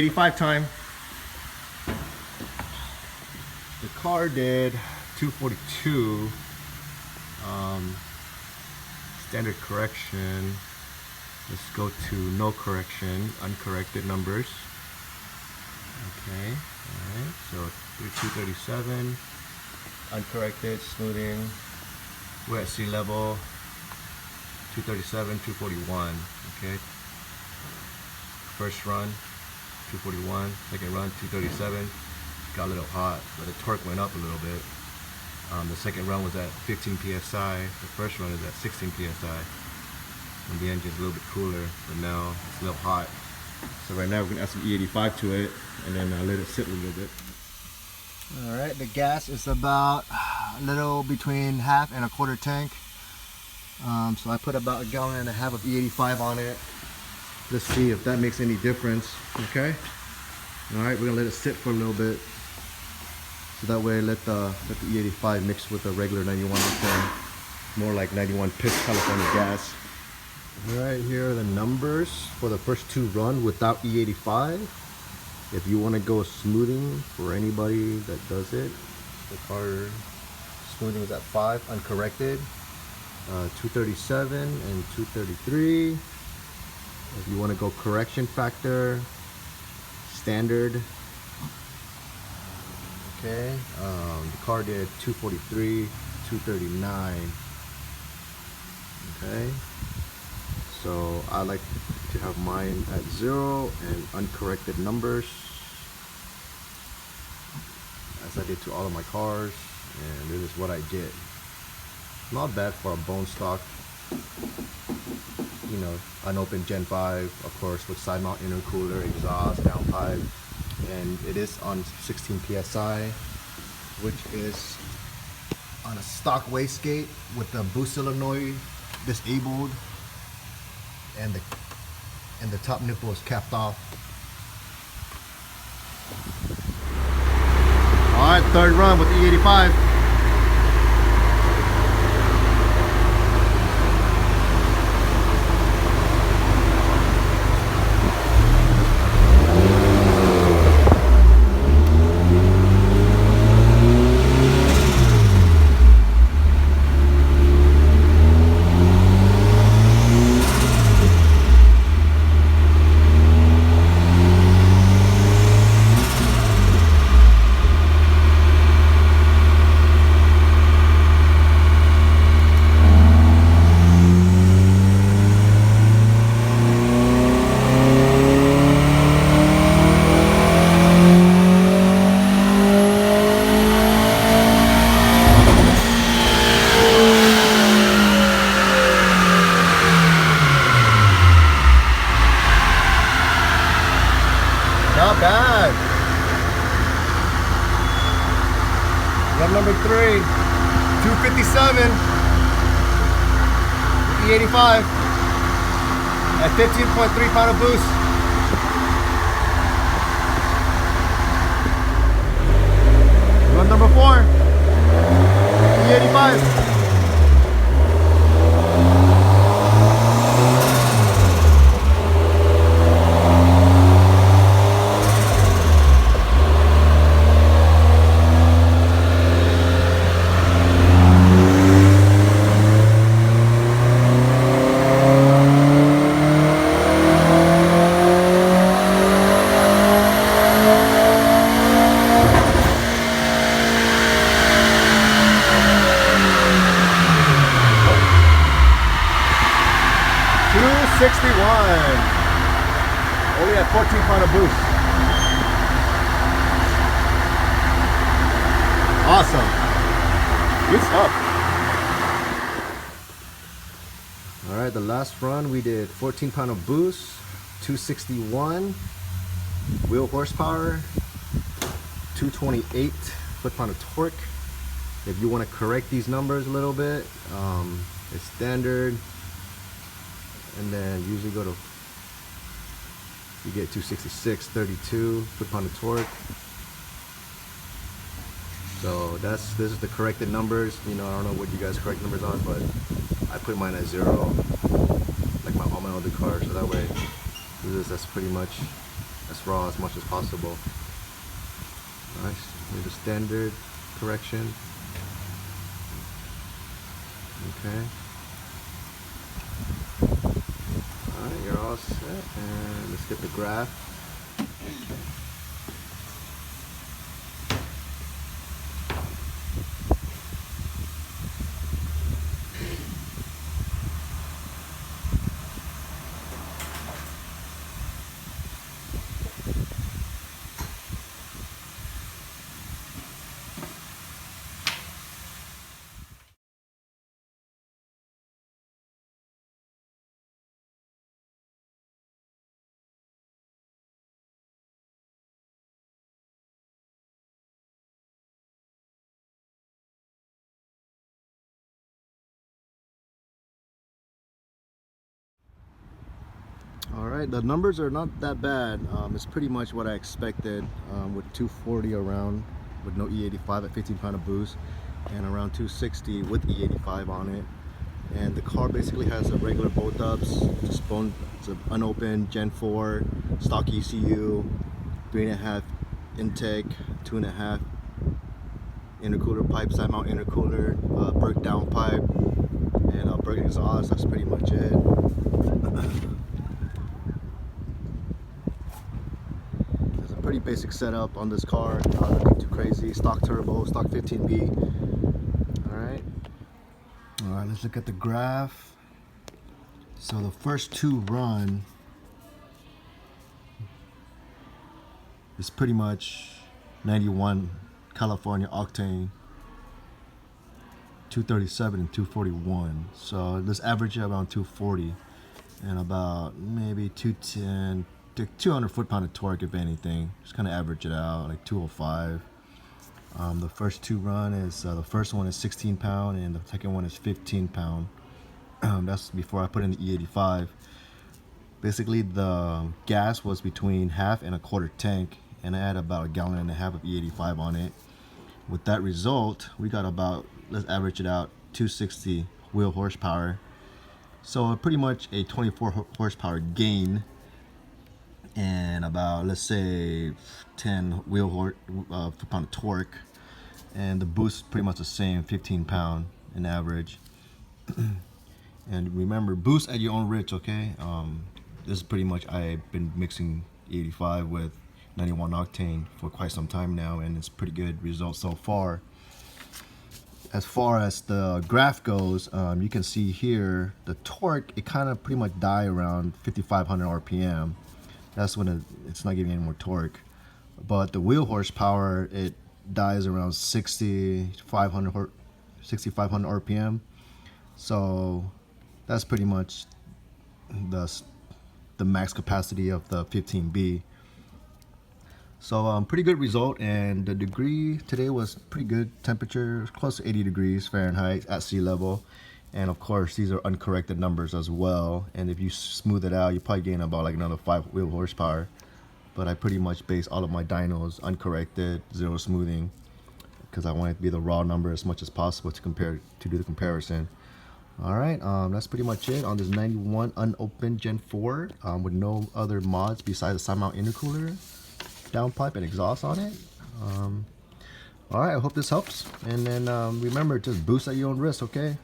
E85 time. The car did 242. Standard correction. Let's go to no correction, uncorrected numbers. Okay, alright, so 237, uncorrected, smoothing. We're at sea level, 237, 241. Okay, first run, 241, second run, 237. Got a little hot, but the torque went up a little bit. The second run was at 15 psi. The first run is at 16 psi. And the engine's a little bit cooler, but now it's a little hot. So right now we're gonna add some E85 to it, and then let it sit a little bit. All right, the gas is about a little between half and a quarter tank. So I put about 1.5 gallons of E85 on it. Let's see if that makes any difference. Okay. All right, we're gonna let it sit for a little bit. So that way, let the E85 mix with the regular 91 octane, more like 91 pitch California gas. Right here are the numbers for the first two run without E85. If you want to go smoothing for anybody that does it, the car smoothing is at 5 uncorrected, 237 and 233. If you want to go correction factor, standard. Okay, the car did 243, 239. Okay, so I like to have mine at 0 and uncorrected numbers, as I did to all of my cars, and this is what I get. Not bad for a bone stock, you know, unopened Gen 5, of course, with side mount intercooler, exhaust, downpipe. And it is on 16 psi, which is on a stock wastegate with the Boost Solenoid disabled, and the top nipple is capped off. All right, third run with the E85. Not bad. Run number 3, 257 with E85 at 15.3 pound of boost. Run number 4, E85. Only at 14 pound of boost. Awesome. Good stuff. All right, the last run we did 14 pound of boost, 261 wheel horsepower, 228 foot-pound of torque. If you want to correct these numbers a little bit, it's standard. And then usually go to, you get 266, 32 foot-pound of torque. So this is the corrected numbers. You know, I don't know what you guys correct numbers on, but I put mine at 0, like all my other cars. So that way, that's pretty much as raw as much as possible. Nice. Here's the standard correction. Okay. Alright, you're all set, and let's get the graph. Alright, the numbers are not that bad. It's pretty much what I expected, with 240 around with no E85 at 15 pound of boost, and around 260 with E85 on it. And the car basically has a regular bolt ups, it's an unopened Gen 4 stock ECU, 3.5 intake, 2.5 intercooler pipe, side mount intercooler, Berk Downpipe, and Berk Exhuast. That's pretty much it. Pretty basic setup on this car, nothing too crazy. Stock turbo, stock 15B. Alright, let's look at the graph. So the first two run is pretty much 91 California octane, 237 and 241. So let's average it around 240 and about maybe 210. 200 foot-pound of torque, if anything. Just kind of average it out, like 205. The first two run is, the first one is 16 pound and the second one is 15 pound. That's before I put in the E85. Basically, the gas was between 1/2 and 1/4 tank, and I had about 1.5 gallons of E85 on it. With that result, we got about, let's average it out, 260 wheel horsepower. So pretty much a 24 horsepower gain, and about, let's say, 10 foot-pound of torque, and the boost pretty much the same, 15 pound in average. And remember, boost at your own risk, okay? This is pretty much, I've been mixing 85 with 91 octane for quite some time now, and it's pretty good results so far. As far as the graph goes, you can see here the torque, it kind of pretty much die around 5,500 RPM. That's when it's not giving any more torque. But the wheel horsepower, it dies around 6,500 RPM. So that's pretty much the max capacity of the 15B. So pretty good result, and the degree today was pretty good. Temperature close to 80 degrees Fahrenheit at sea level. And of course, these are uncorrected numbers as well. And if you smooth it out, you probably gain about like another 5 wheel horsepower. But I pretty much base all of my dynos uncorrected, zero smoothing, because I want it to be the raw number as much as possible to do the comparison. All right, that's pretty much it on this 91 unopened Gen 4 with no other mods besides the side mount intercooler, downpipe, and exhaust on it. All right, I hope this helps. And then remember, just boost at your own risk, okay?